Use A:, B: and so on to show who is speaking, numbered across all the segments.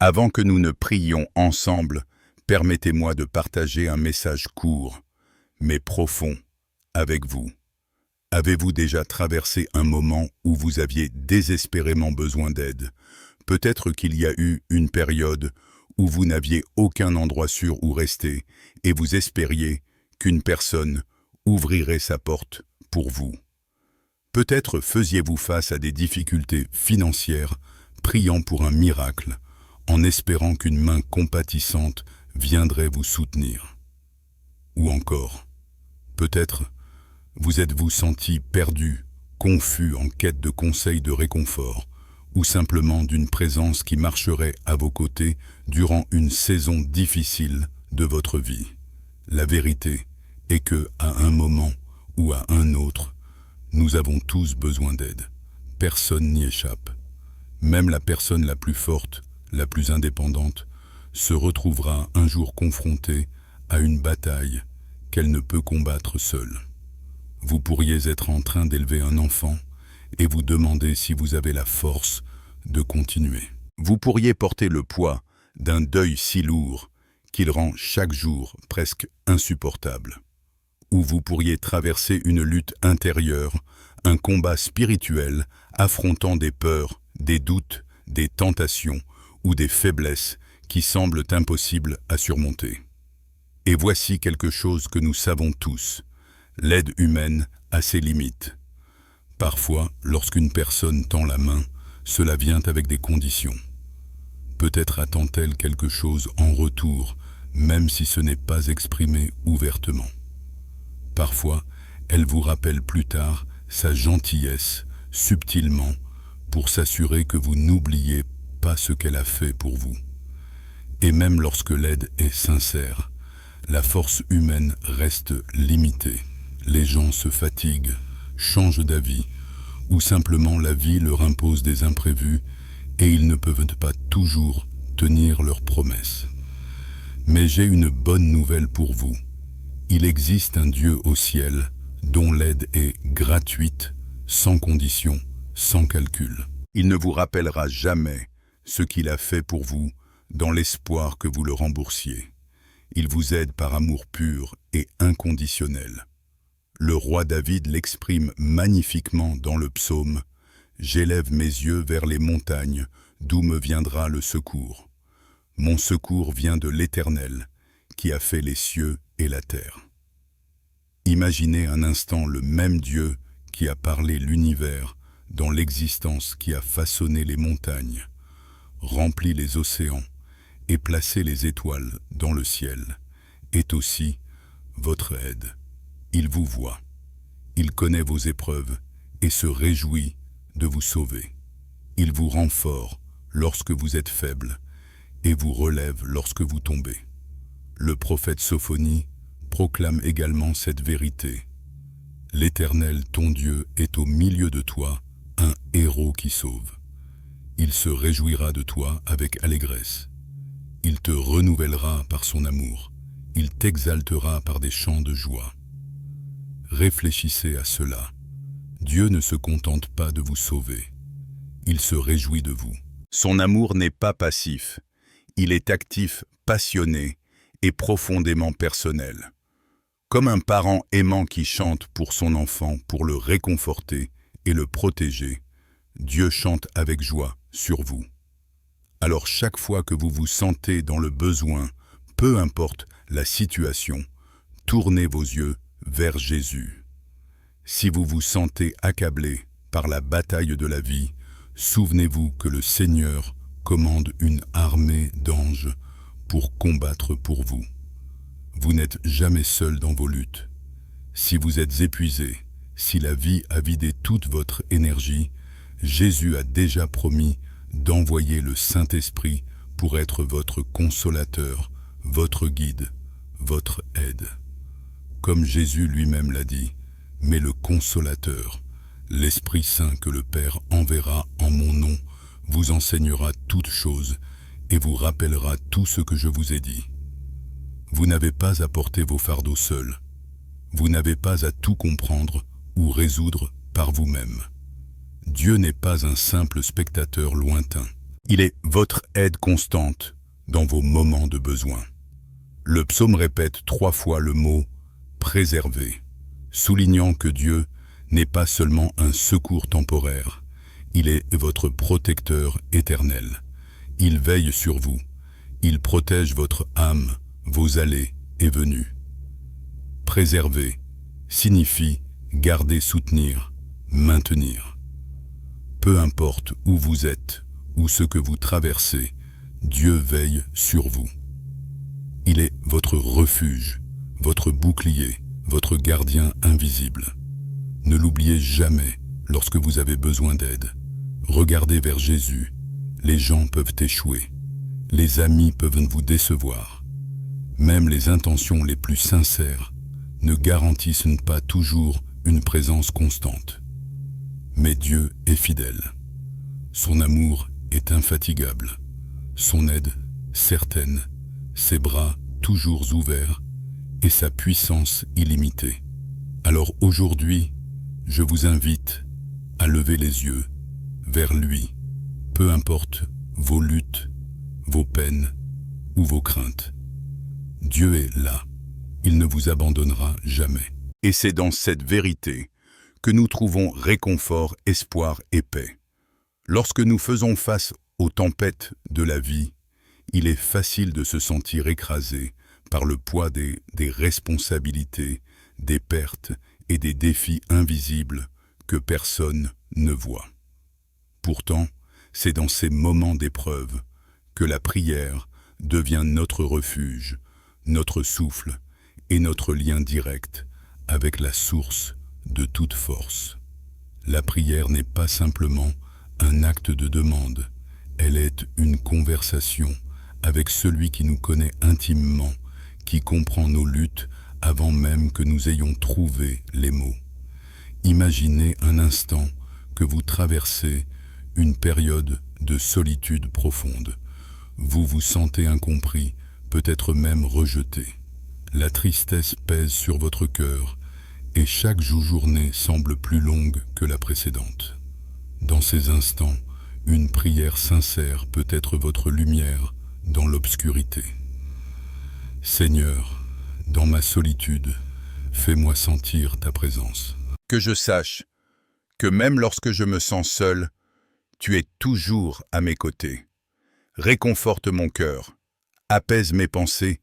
A: Avant que nous ne prions ensemble, permettez-moi de partager un message court, mais profond, avec vous. Avez-vous déjà traversé un moment où vous aviez désespérément besoin d'aide? Peut-être qu'il y a eu une période où vous n'aviez aucun endroit sûr où rester et vous espériez qu'une personne ouvrirait sa porte pour vous. Peut-être faisiez-vous face à des difficultés financières, priant pour un miracle, en espérant qu'une main compatissante viendrait vous soutenir. Ou encore, peut-être vous êtes-vous senti perdu, confus en quête de conseils de réconfort, ou simplement d'une présence qui marcherait à vos côtés durant une saison difficile de votre vie. La vérité est que, à un moment ou à un autre, nous avons tous besoin d'aide. Personne n'y échappe. Même la personne la plus forte, la plus indépendante, se retrouvera un jour confrontée à une bataille qu'elle ne peut combattre seule. Vous pourriez être en train d'élever un enfant et vous demander si vous avez la force de continuer. Vous pourriez porter le poids d'un deuil si lourd qu'il rend chaque jour presque insupportable. Ou vous pourriez traverser une lutte intérieure, un combat spirituel affrontant des peurs, des doutes, des tentations ou des faiblesses qui semblent impossibles à surmonter. Et voici quelque chose que nous savons tous. L'aide humaine a ses limites. Parfois, lorsqu'une personne tend la main, cela vient avec des conditions. Peut-être attend-elle quelque chose en retour, même si ce n'est pas exprimé ouvertement. Parfois, elle vous rappelle plus tard sa gentillesse, subtilement, pour s'assurer que vous n'oubliez pas ce qu'elle a fait pour vous. Et même lorsque l'aide est sincère, la force humaine reste limitée. Les gens se fatiguent, changent d'avis, ou simplement la vie leur impose des imprévus et ils ne peuvent pas toujours tenir leurs promesses. Mais j'ai une bonne nouvelle pour vous. Il existe un Dieu au ciel dont l'aide est gratuite, sans condition, sans calcul. Il ne vous rappellera jamais ce qu'il a fait pour vous dans l'espoir que vous le remboursiez. Il vous aide par amour pur et inconditionnel. Le roi David l'exprime magnifiquement dans le psaume « J'élève mes yeux vers les montagnes, d'où me viendra le secours. Mon secours vient de l'Éternel, qui a fait les cieux et la terre. » Imaginez un instant le même Dieu qui a parlé l'univers dans l'existence, qui a façonné les montagnes, rempli les océans et placé les étoiles dans le ciel, est aussi votre aide. Il vous voit, il connaît vos épreuves et se réjouit de vous sauver. Il vous rend fort lorsque vous êtes faible et vous relève lorsque vous tombez. Le prophète Sophonie proclame également cette vérité. L'Éternel, ton Dieu, est au milieu de toi, un héros qui sauve. Il se réjouira de toi avec allégresse. Il te renouvellera par son amour. Il t'exaltera par des chants de joie. Réfléchissez à cela. Dieu ne se contente pas de vous sauver. Il se réjouit de vous. Son amour n'est pas passif. Il est actif, passionné et profondément personnel. Comme un parent aimant qui chante pour son enfant pour le réconforter et le protéger, Dieu chante avec joie sur vous. Alors chaque fois que vous vous sentez dans le besoin, peu importe la situation, tournez vos yeux vers Jésus. Si vous vous sentez accablé par la bataille de la vie, souvenez-vous que le Seigneur commande une armée d'anges pour combattre pour vous. Vous n'êtes jamais seul dans vos luttes. Si vous êtes épuisé, si la vie a vidé toute votre énergie, Jésus a déjà promis d'envoyer le Saint-Esprit pour être votre consolateur, votre guide, votre aide. Comme Jésus lui-même l'a dit, mais le consolateur, l'Esprit Saint que le Père enverra en mon nom, vous enseignera toutes choses et vous rappellera tout ce que je vous ai dit. Vous n'avez pas à porter vos fardeaux seuls. Vous n'avez pas à tout comprendre ou résoudre par vous-même. Dieu n'est pas un simple spectateur lointain. Il est votre aide constante dans vos moments de besoin. Le psaume répète 3 fois le mot « préserver », soulignant que Dieu n'est pas seulement un secours temporaire, il est votre protecteur éternel. Il veille sur vous, il protège votre âme, vos allées et venues. Préserver signifie garder, soutenir, maintenir. Peu importe où vous êtes ou ce que vous traversez, Dieu veille sur vous. Il est votre refuge, votre bouclier, votre gardien invisible. Ne l'oubliez jamais lorsque vous avez besoin d'aide. Regardez vers Jésus. Les gens peuvent échouer. Les amis peuvent vous décevoir. Même les intentions les plus sincères ne garantissent pas toujours une présence constante. Mais Dieu est fidèle. Son amour est infatigable. Son aide certaine, ses bras toujours ouverts et sa puissance illimitée. Alors aujourd'hui, je vous invite à lever les yeux vers lui, peu importe vos luttes, vos peines ou vos craintes. Dieu est là, il ne vous abandonnera jamais. Et c'est dans cette vérité que nous trouvons réconfort, espoir et paix. Lorsque nous faisons face aux tempêtes de la vie, il est facile de se sentir écrasé par le poids des responsabilités, des pertes et des défis invisibles que personne ne voit. Pourtant, c'est dans ces moments d'épreuve que la prière devient notre refuge, notre souffle et notre lien direct avec la source de toute force. La prière n'est pas simplement un acte de demande, elle est une conversation avec celui qui nous connaît intimement, qui comprend nos luttes avant même que nous ayons trouvé les mots. Imaginez un instant que vous traversez une période de solitude profonde. Vous vous sentez incompris, peut-être même rejeté. La tristesse pèse sur votre cœur et chaque journée semble plus longue que la précédente. Dans ces instants, une prière sincère peut être votre lumière dans l'obscurité. Seigneur, dans ma solitude, fais-moi sentir ta présence. Que je sache que même lorsque je me sens seul, tu es toujours à mes côtés. Réconforte mon cœur, apaise mes pensées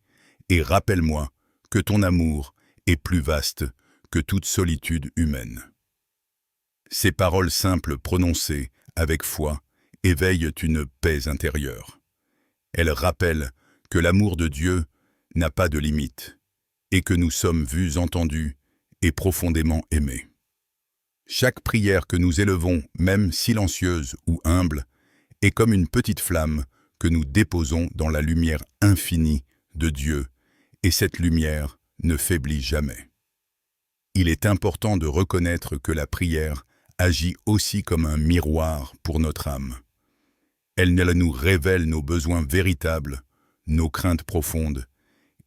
A: et rappelle-moi que ton amour est plus vaste que toute solitude humaine. Ces paroles simples prononcées avec foi éveillent une paix intérieure. Elles rappellent que l'amour de Dieu n'a pas de limite et que nous sommes vus, entendus et profondément aimés. Chaque prière que nous élevons, même silencieuse ou humble, est comme une petite flamme que nous déposons dans la lumière infinie de Dieu, et cette lumière ne faiblit jamais. Il est important de reconnaître que la prière agit aussi comme un miroir pour notre âme. Elle nous révèle nos besoins véritables, nos craintes profondes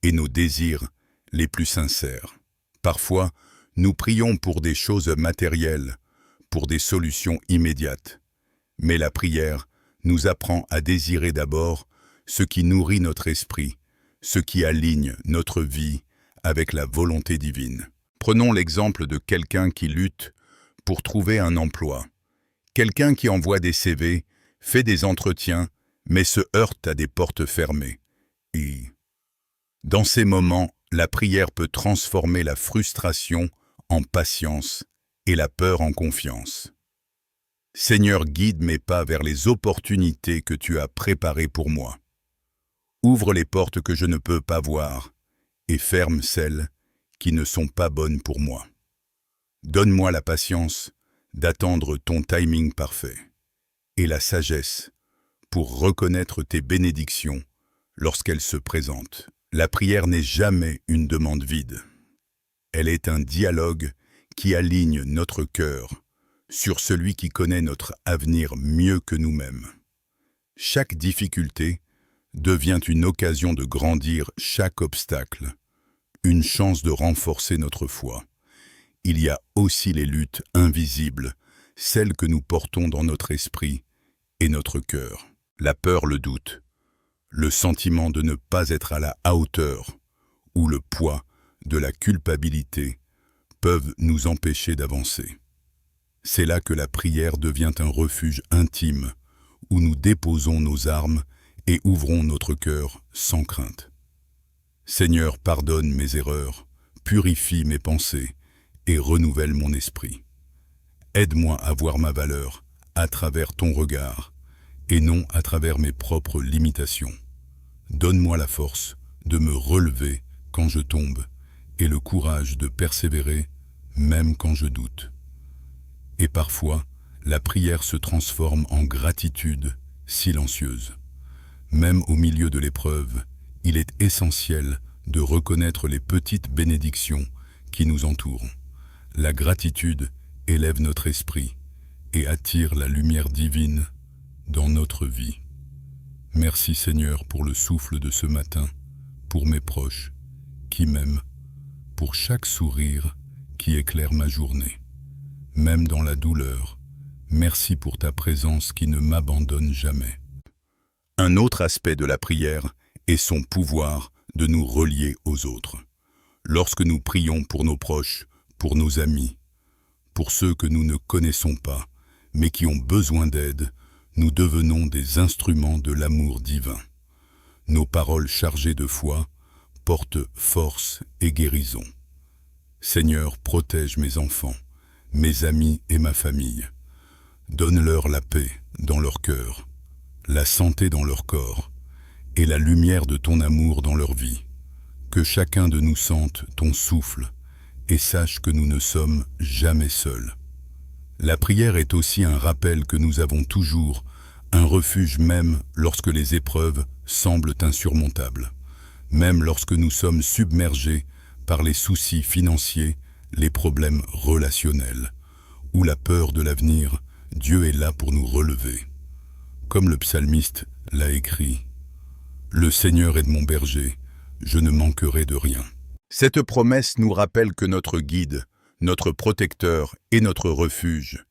A: et nos désirs les plus sincères. Parfois, nous prions pour des choses matérielles, pour des solutions immédiates. Mais la prière nous apprend à désirer d'abord ce qui nourrit notre esprit, ce qui aligne notre vie avec la volonté divine. Prenons l'exemple de quelqu'un qui lutte pour trouver un emploi. Quelqu'un qui envoie des CV, fait des entretiens, mais se heurte à des portes fermées. Et dans ces moments, la prière peut transformer la frustration en patience et la peur en confiance. Seigneur, guide mes pas vers les opportunités que tu as préparées pour moi. Ouvre les portes que je ne peux pas voir et ferme celles qui ne sont pas bonnes pour moi. Donne-moi la patience d'attendre ton timing parfait et la sagesse pour reconnaître tes bénédictions lorsqu'elles se présentent. La prière n'est jamais une demande vide. Elle est un dialogue qui aligne notre cœur sur celui qui connaît notre avenir mieux que nous-mêmes. Chaque difficulté devient une occasion de grandir, chaque obstacle, une chance de renforcer notre foi. Il y a aussi les luttes invisibles, celles que nous portons dans notre esprit et notre cœur. La peur, le doute, le sentiment de ne pas être à la hauteur ou le poids de la culpabilité peuvent nous empêcher d'avancer. C'est là que la prière devient un refuge intime où nous déposons nos armes et ouvrons notre cœur sans crainte. Seigneur, pardonne mes erreurs, purifie mes pensées et renouvelle mon esprit. Aide-moi à voir ma valeur à travers ton regard et non à travers mes propres limitations. Donne-moi la force de me relever quand je tombe et le courage de persévérer même quand je doute. Et parfois, la prière se transforme en gratitude silencieuse. Même au milieu de l'épreuve, il est essentiel de reconnaître les petites bénédictions qui nous entourent. La gratitude élève notre esprit et attire la lumière divine dans notre vie. Merci Seigneur pour le souffle de ce matin, pour mes proches qui m'aiment, pour chaque sourire qui éclaire ma journée. Même dans la douleur, merci pour ta présence qui ne m'abandonne jamais. Un autre aspect de la prière est son pouvoir de nous relier aux autres. Lorsque nous prions pour nos proches, pour nos amis, pour ceux que nous ne connaissons pas, mais qui ont besoin d'aide, nous devenons des instruments de l'amour divin. Nos paroles chargées de foi portent force et guérison. Seigneur, protège mes enfants, mes amis et ma famille. Donne-leur la paix dans leur cœur, la santé dans leur corps et la lumière de ton amour dans leur vie. Que chacun de nous sente ton souffle et sache que nous ne sommes jamais seuls. La prière est aussi un rappel que nous avons toujours un refuge même lorsque les épreuves semblent insurmontables, même lorsque nous sommes submergés par les soucis financiers, les problèmes relationnels ou la peur de l'avenir. Dieu est là pour nous relever. Comme le psalmiste l'a écrit, « Le Seigneur est mon berger, je ne manquerai de rien ». Cette promesse nous rappelle que notre guide, notre protecteur et notre refuge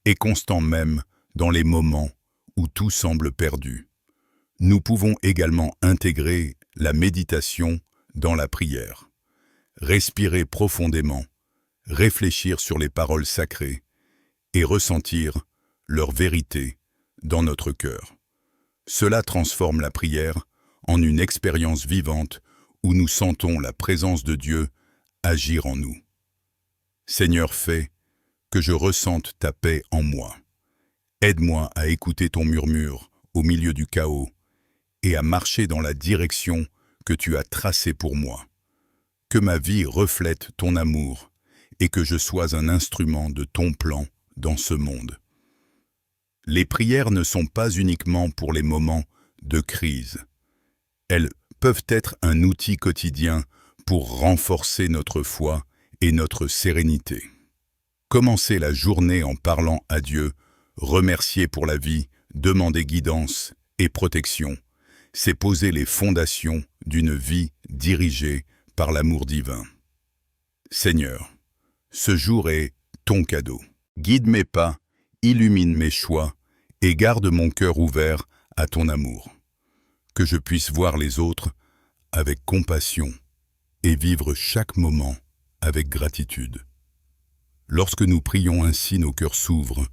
A: est constant même dans les moments où tout semble perdu. Nous pouvons également intégrer la méditation dans la prière. Respirer profondément, réfléchir sur les paroles sacrées et ressentir leur vérité dans notre cœur. Cela transforme la prière en une expérience vivante où nous sentons la présence de Dieu agir en nous. Seigneur, fais que je ressente ta paix en moi. Aide-moi à écouter ton murmure au milieu du chaos et à marcher dans la direction que tu as tracée pour moi. Que ma vie reflète ton amour et que je sois un instrument de ton plan dans ce monde. Les prières ne sont pas uniquement pour les moments de crise. Elles peuvent être un outil quotidien pour renforcer notre foi et notre sérénité. Commencer la journée en parlant à Dieu, remercier pour la vie, demander guidance et protection, c'est poser les fondations d'une vie dirigée par l'amour divin. Seigneur, ce jour est ton cadeau. Guide mes pas, illumine mes choix et garde mon cœur ouvert à ton amour. Que je puisse voir les autres avec compassion et vivre chaque moment avec gratitude. Lorsque nous prions ainsi, nos cœurs s'ouvrent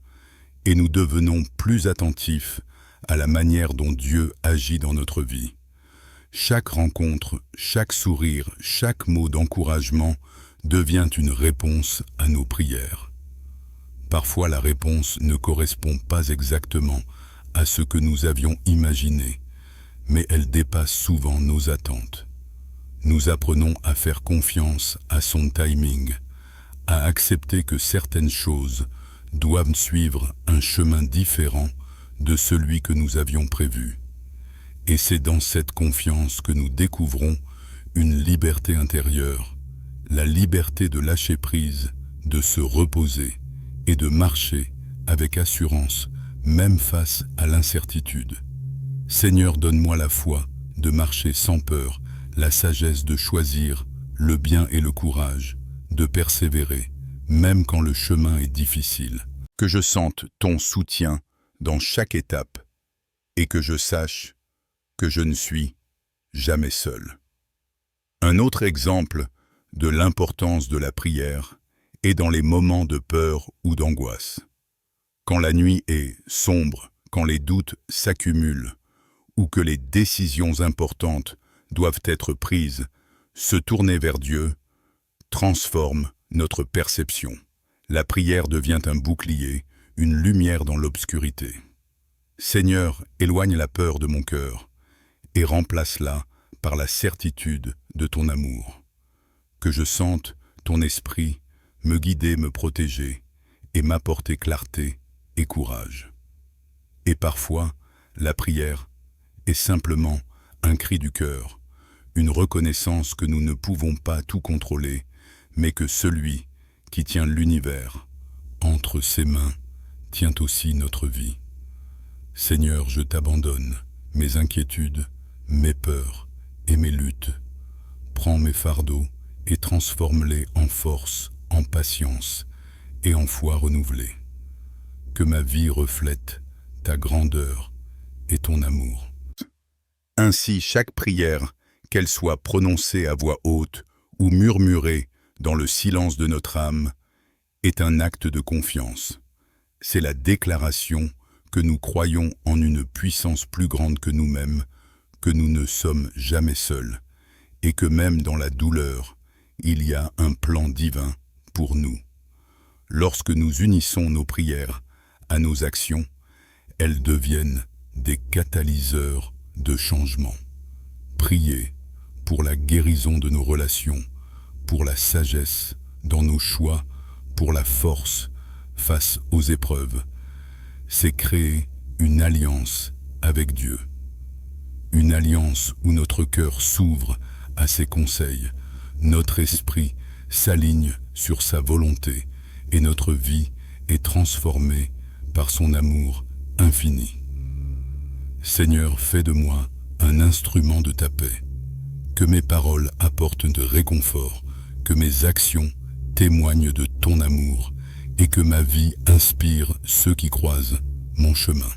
A: et nous devenons plus attentifs à la manière dont Dieu agit dans notre vie. Chaque rencontre, chaque sourire, chaque mot d'encouragement devient une réponse à nos prières. Parfois, la réponse ne correspond pas exactement à ce que nous avions imaginé, mais elle dépasse souvent nos attentes. Nous apprenons à faire confiance à son timing, à accepter que certaines choses doivent suivre un chemin différent de celui que nous avions prévu. Et c'est dans cette confiance que nous découvrons une liberté intérieure, la liberté de lâcher prise, de se reposer et de marcher avec assurance, même face à l'incertitude. Seigneur, donne-moi la foi de marcher sans peur, la sagesse de choisir le bien et le courage, de persévérer, même quand le chemin est difficile. Que je sente ton soutien dans chaque étape et que je sache que je ne suis jamais seul. Un autre exemple de l'importance de la prière est dans les moments de peur ou d'angoisse. Quand la nuit est sombre, quand les doutes s'accumulent ou que les décisions importantes doivent être prises, se tourner vers Dieu transforme notre perception. La prière devient un bouclier, une lumière dans l'obscurité. Seigneur, éloigne la peur de mon cœur et remplace-la par la certitude de ton amour. Que je sente ton esprit me guider, me protéger et m'apporter clarté et courage. Et parfois, la prière est simplement un cri du cœur, une reconnaissance que nous ne pouvons pas tout contrôler, mais que celui qui tient l'univers entre ses mains tient aussi notre vie. Seigneur, je t'abandonne mes inquiétudes, mes peurs et mes luttes. Prends mes fardeaux et transforme-les en force, en patience et en foi renouvelée. Que ma vie reflète ta grandeur et ton amour. Ainsi, chaque prière, qu'elle soit prononcée à voix haute ou murmurée dans le silence de notre âme, est un acte de confiance. C'est la déclaration que nous croyons en une puissance plus grande que nous-mêmes, que nous ne sommes jamais seuls, et que même dans la douleur, il y a un plan divin pour nous. Lorsque nous unissons nos prières à nos actions, elles deviennent des catalyseurs de changement. Priez pour la guérison de nos relations, pour la sagesse dans nos choix, pour la force face aux épreuves. C'est créer une alliance avec Dieu. Une alliance où notre cœur s'ouvre à ses conseils, notre esprit s'aligne sur sa volonté et notre vie est transformée par son amour infini. Seigneur, fais de moi un instrument de ta paix. Que mes paroles apportent de réconfort, que mes actions témoignent de ton amour et que ma vie inspire ceux qui croisent mon chemin.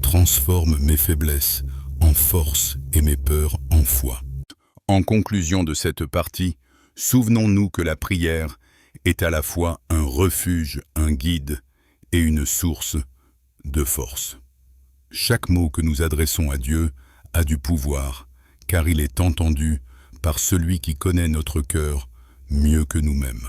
A: Transforme mes faiblesses en force et mes peurs en foi. En conclusion de cette partie, souvenons-nous que la prière est à la fois un refuge, un guide et une source de force. Chaque mot que nous adressons à Dieu a du pouvoir, car il est entendu par celui qui connaît notre cœur mieux que nous-mêmes.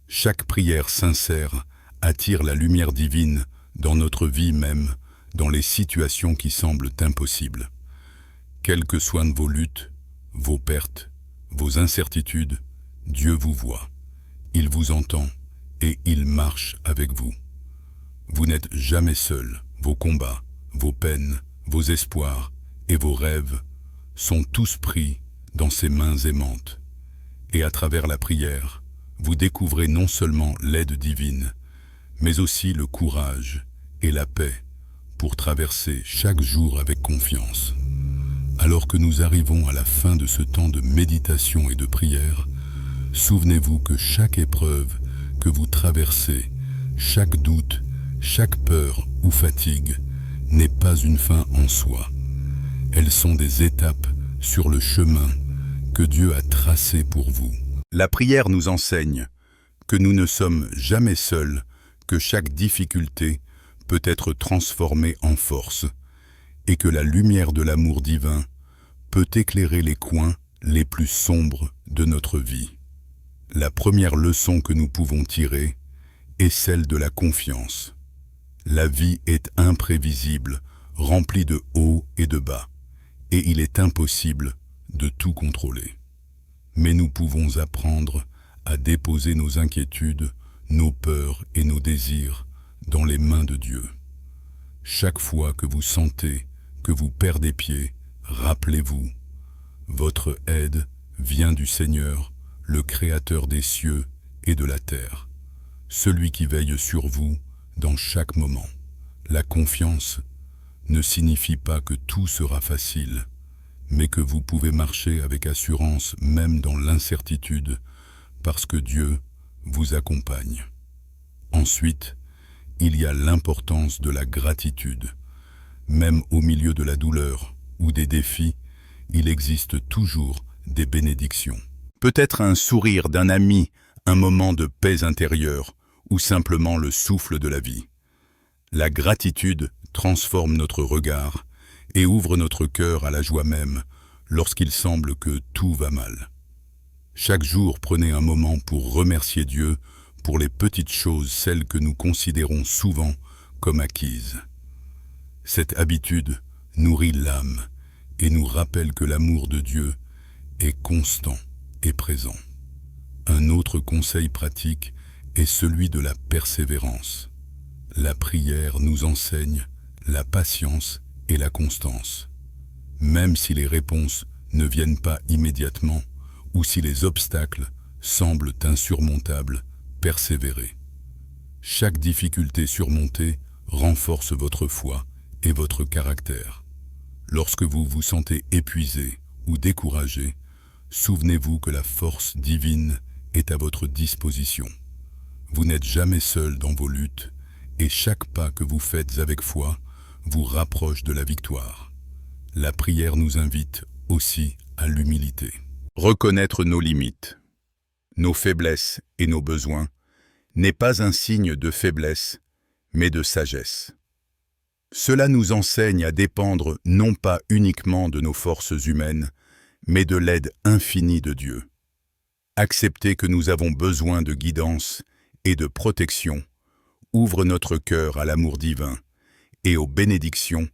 A: Chaque prière sincère attire la lumière divine dans notre vie même, dans les situations qui semblent impossibles. Quelles que soient vos luttes, vos pertes, vos incertitudes, Dieu vous voit. Il vous entend et il marche avec vous. Vous n'êtes jamais seul. Vos combats, vos peines, vos espoirs et vos rêves sont tous pris dans ses mains aimantes. Et à travers la prière, vous découvrez non seulement l'aide divine, mais aussi le courage et la paix pour traverser chaque jour avec confiance. Alors que nous arrivons à la fin de ce temps de méditation et de prière, souvenez-vous que chaque épreuve que vous traversez, chaque doute, chaque peur ou fatigue n'est pas une fin en soi. Elles sont des étapes sur le chemin que Dieu a tracé pour vous. La prière nous enseigne que nous ne sommes jamais seuls, que chaque difficulté peut être transformée en force et que la lumière de l'amour divin peut éclairer les coins les plus sombres de notre vie. La première leçon que nous pouvons tirer est celle de la confiance. La vie est imprévisible, remplie de hauts et de bas, et il est impossible de tout contrôler. Mais nous pouvons apprendre à déposer nos inquiétudes, nos peurs et nos désirs dans les mains de Dieu. Chaque fois que vous sentez que vous perdez pied, rappelez-vous, votre aide vient du Seigneur, le Créateur des cieux et de la terre, celui qui veille sur vous dans chaque moment. La confiance ne signifie pas que tout sera facile, mais que vous pouvez marcher avec assurance même dans l'incertitude, parce que Dieu vous accompagne. Ensuite, il y a l'importance de la gratitude. même au milieu de la douleur ou des défis, il existe toujours des bénédictions. Peut-être un sourire d'un ami, un moment de paix intérieure ou simplement le souffle de la vie. La gratitude transforme notre regard et ouvre notre cœur à la joie même lorsqu'il semble que tout va mal. Chaque jour, prenez un moment pour remercier Dieu pour les petites choses, celles que nous considérons souvent comme acquises. Cette habitude nourrit l'âme et nous rappelle que l'amour de Dieu est constant et présent. Un autre conseil pratique est celui de la persévérance. La prière nous enseigne la patience et la constance. Même si les réponses ne viennent pas immédiatement ou si les obstacles semblent insurmontables, persévérez. Chaque difficulté surmontée renforce votre foi et votre caractère. Lorsque vous vous sentez épuisé ou découragé, souvenez-vous que la force divine est à votre disposition. Vous n'êtes jamais seul dans vos luttes et chaque pas que vous faites avec foi vous rapproche de la victoire. La prière nous invite aussi à l'humilité. Reconnaître nos limites, nos faiblesses et nos besoins n'est pas un signe de faiblesse, mais de sagesse. Cela nous enseigne à dépendre non pas uniquement de nos forces humaines, mais de l'aide infinie de Dieu. Accepter que nous avons besoin de guidance et de protection ouvre notre cœur à l'amour divin et aux bénédictions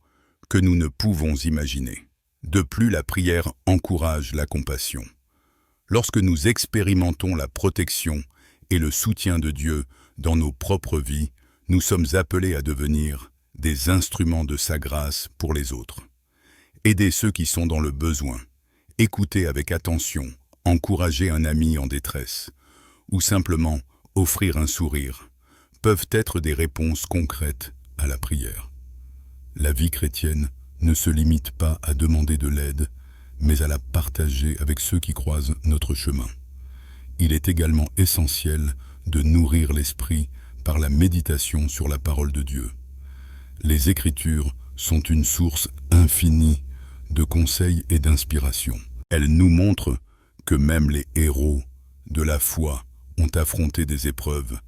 A: que nous ne pouvons imaginer. De plus, la prière encourage la compassion. Lorsque nous expérimentons la protection et le soutien de Dieu dans nos propres vies, nous sommes appelés à devenir des instruments de sa grâce pour les autres. Aider ceux qui sont dans le besoin, écouter avec attention, encourager un ami en détresse, ou simplement offrir un sourire, peuvent être des réponses concrètes à la prière. La vie chrétienne ne se limite pas à demander de l'aide, mais à la partager avec ceux qui croisent notre chemin. Il est également essentiel de nourrir l'esprit par la méditation sur la parole de Dieu. Les Écritures sont une source infinie de conseils et d'inspiration. Elles nous montrent que même les héros de la foi ont affronté des épreuves,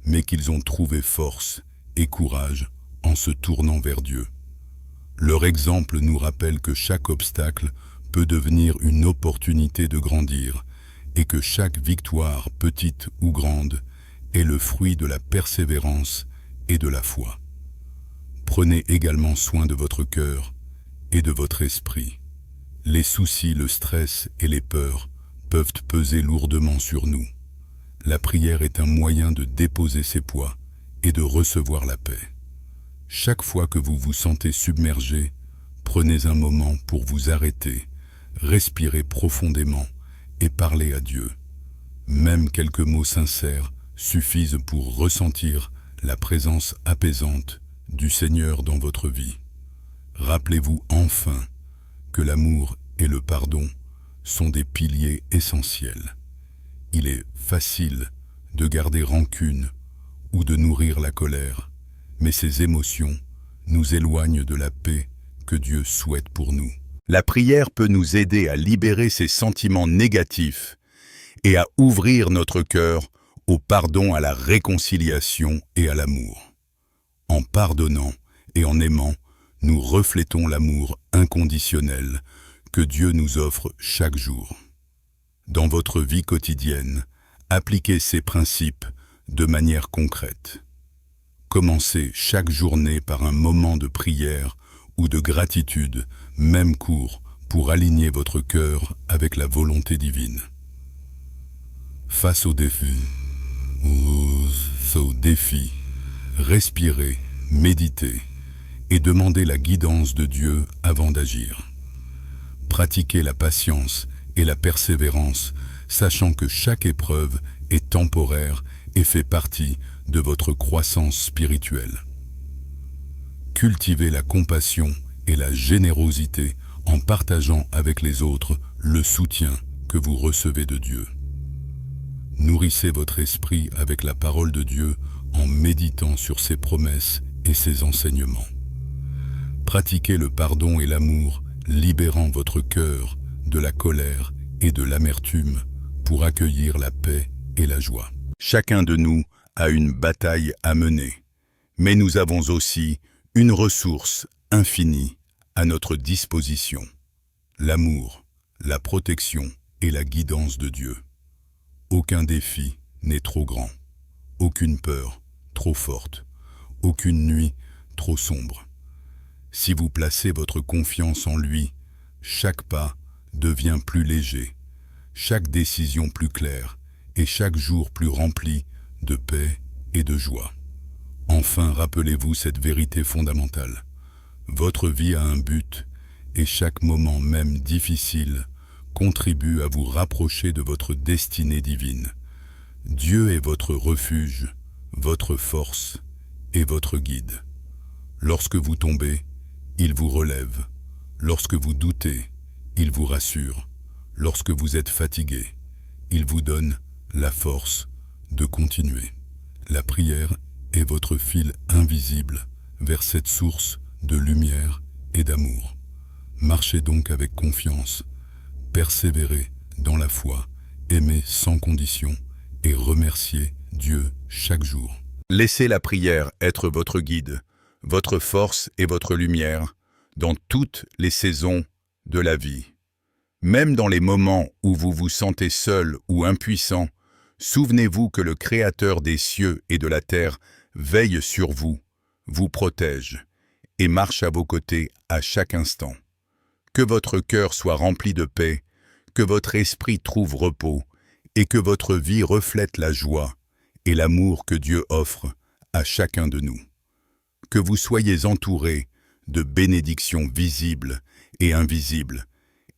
A: mais qu'ils ont trouvé force et courage en se tournant vers Dieu. Leur exemple nous rappelle que chaque obstacle peut devenir une opportunité de grandir et que chaque victoire, petite ou grande, est le fruit de la persévérance et de la foi. Prenez également soin de votre cœur et de votre esprit. Les soucis, le stress et les peurs peuvent peser lourdement sur nous. La prière est un moyen de déposer ces poids et de recevoir la paix. Chaque fois que vous vous sentez submergé, prenez un moment pour vous arrêter, respirer profondément et parler à Dieu. Même quelques mots sincères suffisent pour ressentir la présence apaisante du Seigneur dans votre vie. Rappelez-vous enfin que l'amour et le pardon sont des piliers essentiels. Il est facile de garder rancune ou de nourrir la colère, mais ces émotions nous éloignent de la paix que Dieu souhaite pour nous. La prière peut nous aider à libérer ces sentiments négatifs et à ouvrir notre cœur au pardon, à la réconciliation et à l'amour. En pardonnant et en aimant, nous reflétons l'amour inconditionnel que Dieu nous offre chaque jour. Dans votre vie quotidienne, appliquez ces principes de manière concrète. Commencez chaque journée par un moment de prière ou de gratitude, même court, pour aligner votre cœur avec la volonté divine. Face aux défis, respirez, méditez et demandez la guidance de Dieu avant d'agir. Pratiquez la patience et la persévérance, sachant que chaque épreuve est temporaire et fait partie de votre croissance spirituelle. Cultivez la compassion et la générosité en partageant avec les autres le soutien que vous recevez de Dieu. Nourrissez votre esprit avec la parole de Dieu en méditant sur ses promesses et ses enseignements. Pratiquez le pardon et l'amour, libérant votre cœur de la colère et de l'amertume pour accueillir la paix et la joie. Chacun de nous a une bataille à mener, mais nous avons aussi une ressource infinie à notre disposition. L'amour, la protection et la guidance de Dieu. Aucun défi n'est trop grand, aucune peur trop forte, aucune nuit trop sombre. Si vous placez votre confiance en lui, chaque pas devient plus léger, chaque décision plus claire et chaque jour plus rempli de paix et de joie. Enfin, rappelez-vous cette vérité fondamentale. Votre vie a un but et chaque moment, même difficile, contribue à vous rapprocher de votre destinée divine. Dieu est votre refuge, votre force et votre guide. Lorsque vous tombez, il vous relève. Lorsque vous doutez, il vous rassure. Lorsque vous êtes fatigué, il vous donne la force de continuer. La prière est votre fil invisible vers cette source de lumière et d'amour. Marchez donc avec confiance, persévérez dans la foi, aimez sans condition et remerciez Dieu chaque jour. Laissez la prière être votre guide, votre force et votre lumière dans toutes les saisons de la vie. Même dans les moments où vous vous sentez seul ou impuissant, souvenez-vous que le Créateur des cieux et de la terre veille sur vous, vous protège et marche à vos côtés à chaque instant. Que votre cœur soit rempli de paix, que votre esprit trouve repos et que votre vie reflète la joie et l'amour que Dieu offre à chacun de nous. Que vous soyez entourés de bénédictions visibles et invisibles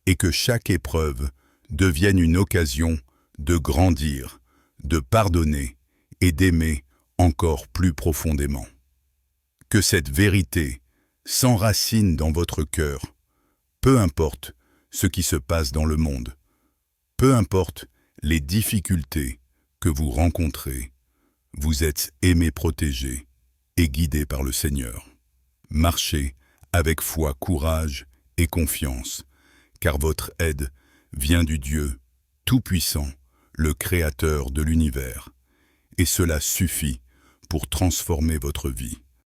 A: et que chaque épreuve devienne une occasion de grandir, de pardonner et d'aimer encore plus profondément. Que cette vérité s'enracine dans votre cœur, peu importe ce qui se passe dans le monde, peu importe les difficultés que vous rencontrez, vous êtes aimé, protégé et guidé par le Seigneur. Marchez avec foi, courage et confiance, car votre aide vient du Dieu Tout-Puissant, le Créateur de l'univers, et cela suffit pour transformer votre vie.